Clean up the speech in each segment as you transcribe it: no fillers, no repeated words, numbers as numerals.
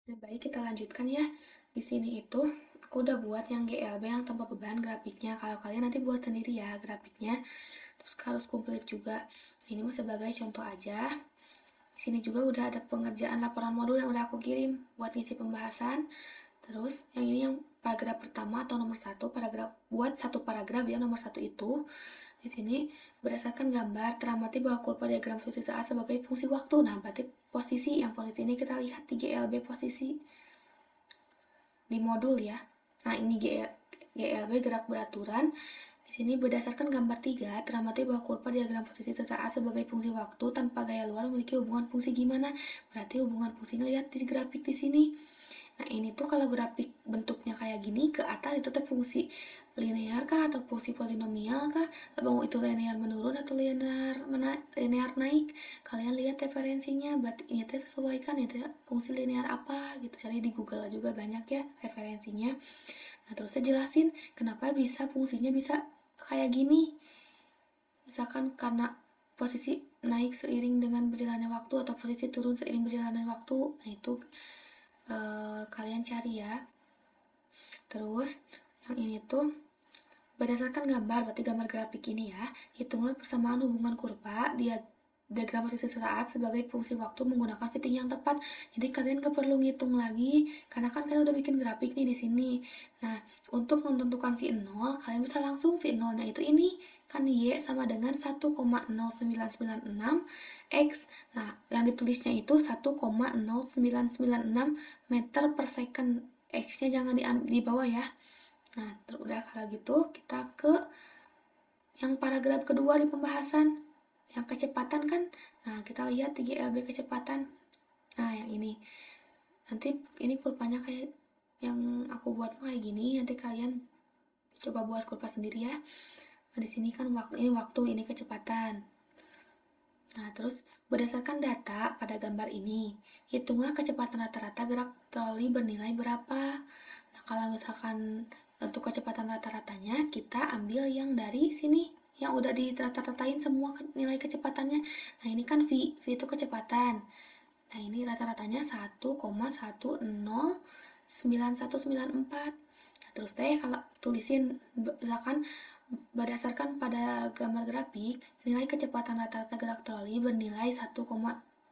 Nah, baik kita lanjutkan ya. Di sini itu aku udah buat yang GLB yang tanpa beban grafiknya. Kalau kalian nanti buat sendiri ya grafiknya. Terus harus komplit juga. Nah, ini sebagai contoh aja. Di sini juga udah ada pengerjaan laporan modul yang udah aku kirim buat ngisi pembahasan. Terus yang ini yang paragraf pertama atau nomor satu, paragraf buat satu paragraf ya, nomor satu itu. Di sini berdasarkan gambar teramati bahwa kurva diagram posisi saat sebagai fungsi waktu. Nah, berarti posisi ini kita lihat di GLB posisi di modul ya. Nah, ini GLB gerak beraturan. Di sini berdasarkan gambar 3 teramati bahwa kurva diagram posisi sesaat sebagai fungsi waktu tanpa gaya luar memiliki hubungan fungsi gimana? Berarti hubungan fungsinya lihat di grafik di sini. Nah, ini tuh kalau grafik bentuknya kayak gini, ke atas itu tuh fungsi linear kah atau fungsi polinomial kah? Mau itu linear menurun atau linear naik? Kalian lihat referensinya, berarti ini teh sesuaikan itu fungsi linear apa gitu. Cari di Google juga banyak ya referensinya. Nah, terus saya jelasin kenapa bisa fungsinya bisa kayak gini. Misalkan karena posisi naik seiring dengan berjalannya waktu atau posisi turun seiring berjalannya waktu. Nah, itu kalian cari ya. Terus yang ini tuh berdasarkan gambar, berarti gambar grafik ini ya, hitunglah persamaan hubungan kurva diagram posisi saat sebagai fungsi waktu menggunakan fitting yang tepat. Jadi kalian gak perlu ngitung lagi karena kan kalian udah bikin grafik nih di sini. Nah, untuk menentukan V0, kalian bisa langsung V0-nya itu ini kan Y sama dengan 1,0996 X. Nah, yang ditulisnya itu 1,0996 meter per second. X-nya jangan di bawah ya. Nah, udah kalau gitu kita ke yang paragraf kedua di pembahasan. Yang kecepatan kan, nah kita lihat 3LB kecepatan. Nah, yang ini. Nanti ini kurvanya kayak yang aku buat kayak gini, nanti kalian coba buat kurva sendiri ya. Nah, di sini kan waktu, ini kecepatan. Nah, terus berdasarkan data pada gambar ini, hitunglah kecepatan rata-rata gerak troli bernilai berapa. Nah, kalau misalkan untuk kecepatan rata-ratanya, kita ambil yang dari sini, yang udah dirata-ratain semua nilai kecepatannya. Nah, ini kan V itu kecepatan. Nah, ini rata-ratanya 1,109194. Nah, terus kalau tulisin, misalkan berdasarkan pada gambar grafik, nilai kecepatan rata-rata gerak troli bernilai 1,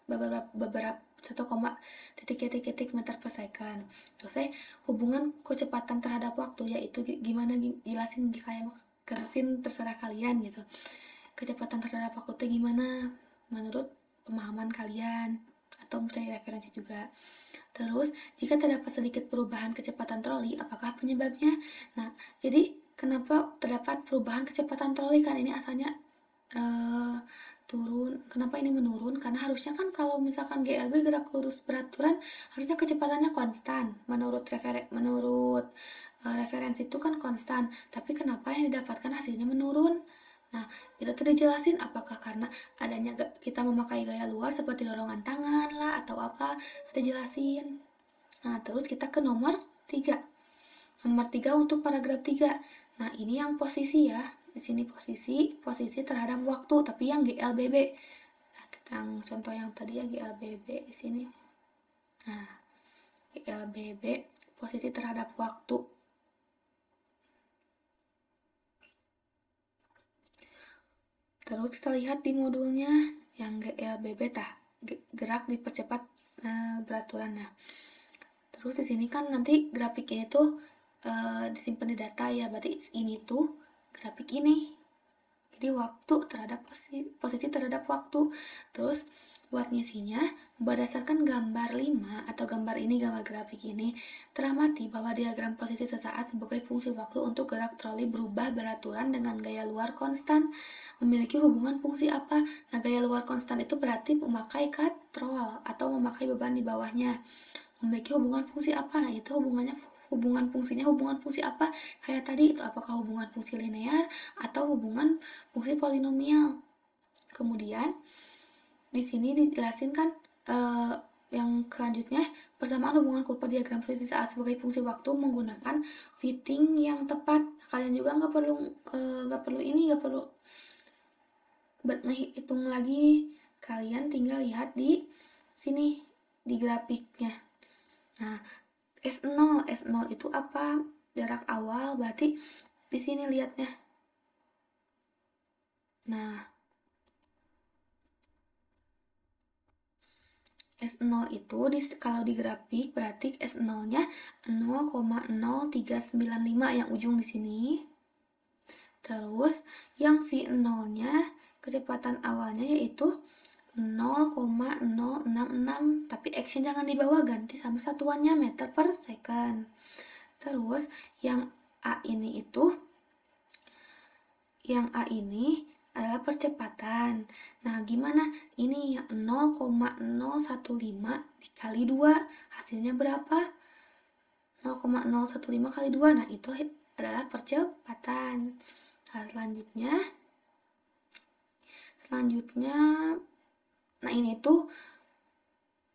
beberapa 1, titik meter per second. Terus hubungan kecepatan terhadap waktu yaitu gimana, jelasin kayak jelasin terserah kalian gitu. Kecepatan terhadap waktu itu gimana menurut pemahaman kalian atau mencari referensi juga. Terus, jika terdapat sedikit perubahan kecepatan troli, apakah penyebabnya? Nah, jadi kenapa terdapat perubahan kecepatan troli? Kan ini asalnya turun. Kenapa ini menurun? Karena harusnya kan kalau misalkan GLB gerak lurus beraturan, harusnya kecepatannya konstan. Menurut referensi itu kan konstan. Tapi kenapa yang didapatkan hasilnya menurun? Nah, itu tadi jelasin apakah karena adanya kita memakai gaya luar seperti dorongan tangan lah atau apa, kita jelasin. Nah, terus kita ke nomor 3. Nomor 3 untuk paragraf 3. Nah, ini yang posisi ya. Di sini posisi terhadap waktu, tapi yang GLBB. Nah, kita yang contoh yang tadi ya GLBB di sini. Nah, GLBB posisi terhadap waktu. Terus kita lihat di modulnya yang GLBB gerak dipercepat beraturan. Nah, terus di sini kan nanti grafik ini tuh disimpan di data ya, berarti ini tuh grafik ini. Jadi waktu terhadap posisi terhadap waktu. Terus buat ngisinya berdasarkan gambar 5 atau gambar grafik ini teramati bahwa diagram posisi sesaat sebagai fungsi waktu untuk gerak troli berubah beraturan dengan gaya luar konstan memiliki hubungan fungsi apa? Nah, gaya luar konstan itu berarti memakai katrol atau memakai beban di bawahnya. Memiliki hubungan fungsi apa? Nah, itu hubungan fungsi apa? Kayak tadi itu apakah hubungan fungsi linear atau hubungan fungsi polinomial. Kemudian di sini dijelasin kan yang selanjutnya persamaan hubungan kurva diagram posisi saat sebagai fungsi waktu menggunakan fitting yang tepat. Kalian juga nggak perlu hitung lagi, kalian tinggal lihat di sini di grafiknya. Nah, S0 itu apa? Jarak awal, berarti di sini lihatnya. Nah, S0 itu kalau di grafik berarti S0-nya 0,0395 yang ujung di sini. Terus yang V0-nya kecepatan awalnya yaitu 0,066, tapi X-nya jangan dibawa, ganti sama satuannya meter per second. Terus yang A ini adalah percepatan. Nah, gimana? Ini yang 0,015 dikali 2, hasilnya berapa? 0,015 kali 2, nah itu adalah percepatan. Nah, selanjutnya, nah ini tuh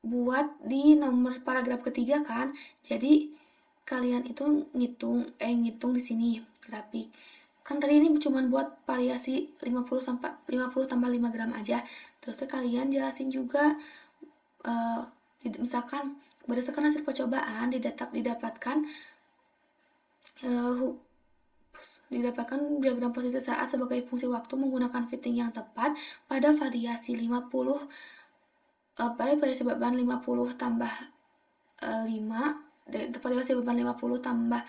buat di nomor paragraf ketiga kan. Jadi kalian itu ngitung di sini grafik. Kan tadi ini cuma buat variasi 50 tambah 5 gram aja. Terus kalian jelasin juga misalkan berdasarkan hasil percobaan didapatkan diagram posisi saat sebagai fungsi waktu menggunakan fitting yang tepat pada variasi 50 pada variasi beban 50 tambah 5 variasi beban 50 tambah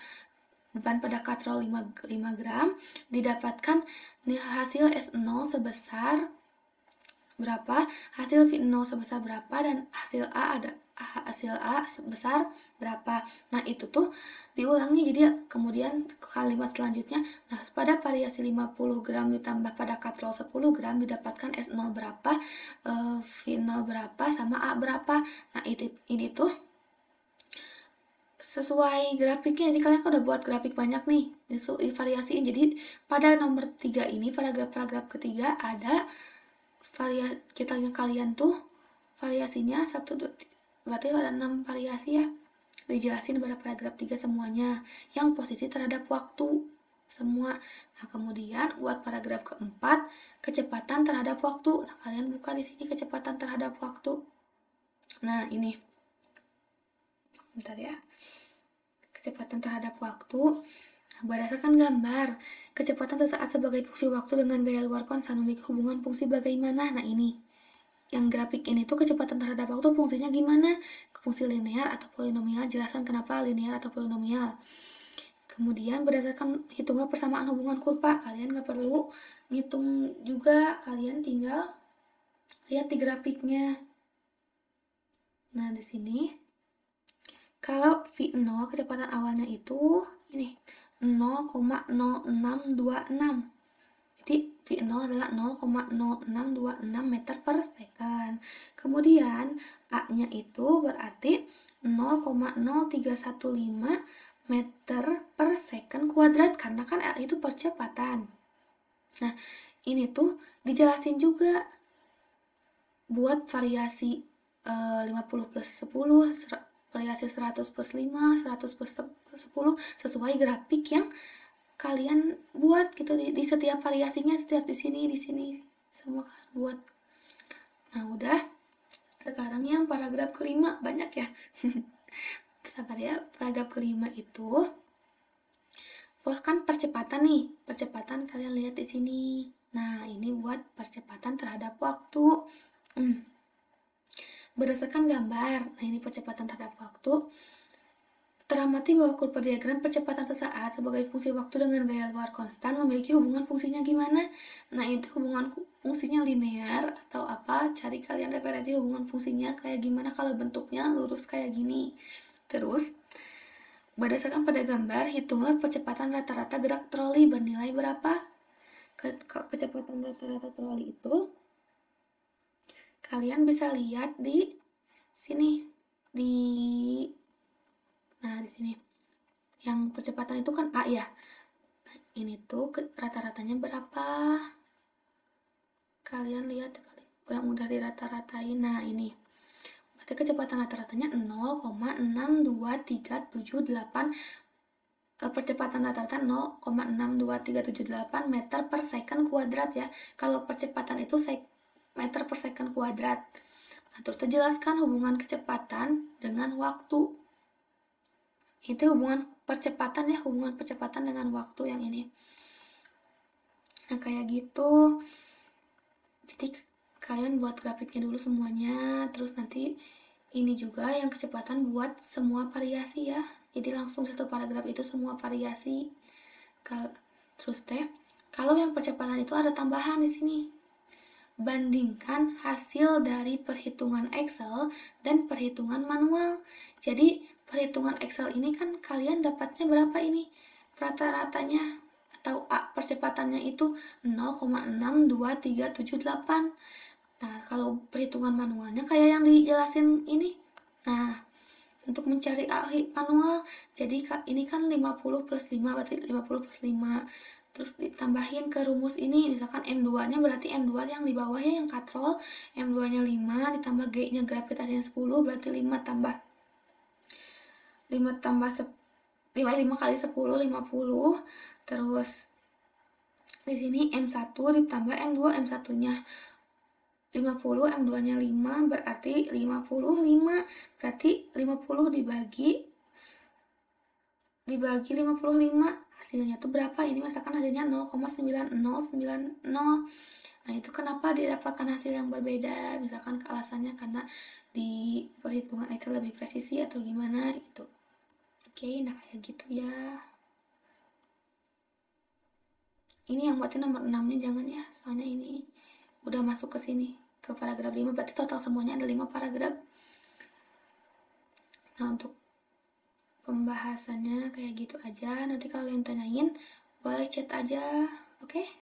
beban pada katrol 5 gram, didapatkan hasil S0 sebesar berapa, hasil V0 sebesar berapa, dan hasil A sebesar berapa. Nah, itu tuh diulangi, jadi kemudian kalimat selanjutnya, nah pada variasi 50 gram ditambah pada katrol 10 gram didapatkan S0 berapa, V0 berapa, sama A berapa. Nah, ini tuh sesuai grafiknya. Jadi kalian udah buat grafik banyak nih, divariasiin. Jadi pada nomor 3 ini, paragraf ketiga ada kalian tuh variasinya 1, 2, berarti ada 6 variasi ya. Dijelasin pada paragraf 3 semuanya yang posisi terhadap waktu semua. Nah, kemudian buat paragraf keempat, kecepatan terhadap waktu. Nah, kalian buka di sini kecepatan terhadap waktu. Nah, ini bentar ya. Kecepatan terhadap waktu. Nah, berdasarkan gambar, kecepatan sesaat sebagai fungsi waktu dengan gaya luar konstan memiliki hubungan fungsi bagaimana? Nah, ini. Yang grafik ini tuh kecepatan terhadap waktu fungsinya gimana? Fungsi linear atau polinomial? Jelaskan kenapa linear atau polinomial. Kemudian berdasarkan hitungan persamaan hubungan kurva, kalian nggak perlu ngitung juga, kalian tinggal lihat di grafiknya. Nah, di sini kalau V0 kecepatan awalnya itu ini 0,0626. Jadi V0 adalah 0,0626 meter per second. Kemudian A-nya itu berarti 0,0315 meter per second kuadrat, karena kan A itu percepatan. Nah, ini tuh dijelasin juga buat variasi 50 plus 10, variasi 100 plus 5, 100 plus 10, sesuai grafik yang kalian buat gitu di setiap variasinya, setiap di sini semua kalian buat. Nah, udah. Sekarang yang paragraf kelima, banyak ya. Sabar ya. Paragraf kelima itu kan percepatan nih. Percepatan kalian lihat di sini. Nah, ini buat percepatan terhadap waktu. Berdasarkan gambar. Nah, ini percepatan terhadap waktu. Teramati bahwa kurva diagram percepatan sesaat sebagai fungsi waktu dengan gaya luar konstan memiliki hubungan fungsinya gimana? Nah, itu hubungan fungsinya linear atau apa? Cari kalian referensi hubungan fungsinya kayak gimana kalau bentuknya lurus kayak gini. Terus, berdasarkan pada gambar, hitunglah percepatan rata-rata gerak troli bernilai berapa? Kecepatan rata-rata troli itu kalian bisa lihat di sini, nah di sini yang percepatan itu kan A ya. Nah, ini tuh rata-ratanya berapa? Kalian lihat yang udah dirata-ratain. Nah, ini berarti kecepatan rata-ratanya 0,62378, percepatan rata-rata 0,62378 meter per second kuadrat ya. Kalau percepatan itu meter per second kuadrat. Nah, terus dijelaskan hubungan kecepatan dengan waktu. Itu hubungan percepatan ya, hubungan percepatan dengan waktu yang ini. Nah, kayak gitu. Jadi kalian buat grafiknya dulu semuanya, terus nanti ini juga yang kecepatan buat semua variasi ya. Jadi langsung satu paragraf itu semua variasi. Terus kalau yang percepatan itu ada tambahan di sini. Bandingkan hasil dari perhitungan Excel dan perhitungan manual. Jadi perhitungan Excel ini kan kalian dapatnya berapa ini? Rata-ratanya atau percepatannya itu 0,62378. Nah, kalau perhitungan manualnya kayak yang dijelasin ini. Nah, untuk mencari manual, jadi ini kan 50 plus 5, berarti 50 plus 5. Terus ditambahin ke rumus ini, misalkan M2-nya berarti M2 yang di bawahnya yang katrol, M2-nya 5, ditambah G-nya gravitasinya 10, berarti 5 tambah 5 kali 10, 50. Terus di sini M1 ditambah M2, M1-nya 50, M2-nya 5, berarti 55. Berarti 50 dibagi 55, hasilnya tuh berapa? Ini misalkan hasilnya 0,9090. Nah, itu kenapa didapatkan hasil yang berbeda? Misalkan alasannya karena di perhitungan Excel lebih presisi atau gimana gitu. Oke, nah kayak gitu ya. Ini yang buatin nomor 6-nya jangan ya, soalnya ini udah masuk ke sini, ke paragraf 5, berarti total semuanya ada 5 paragraf. Nah, untuk pembahasannya kayak gitu aja. Nanti kalau yang tanyain boleh chat aja, oke?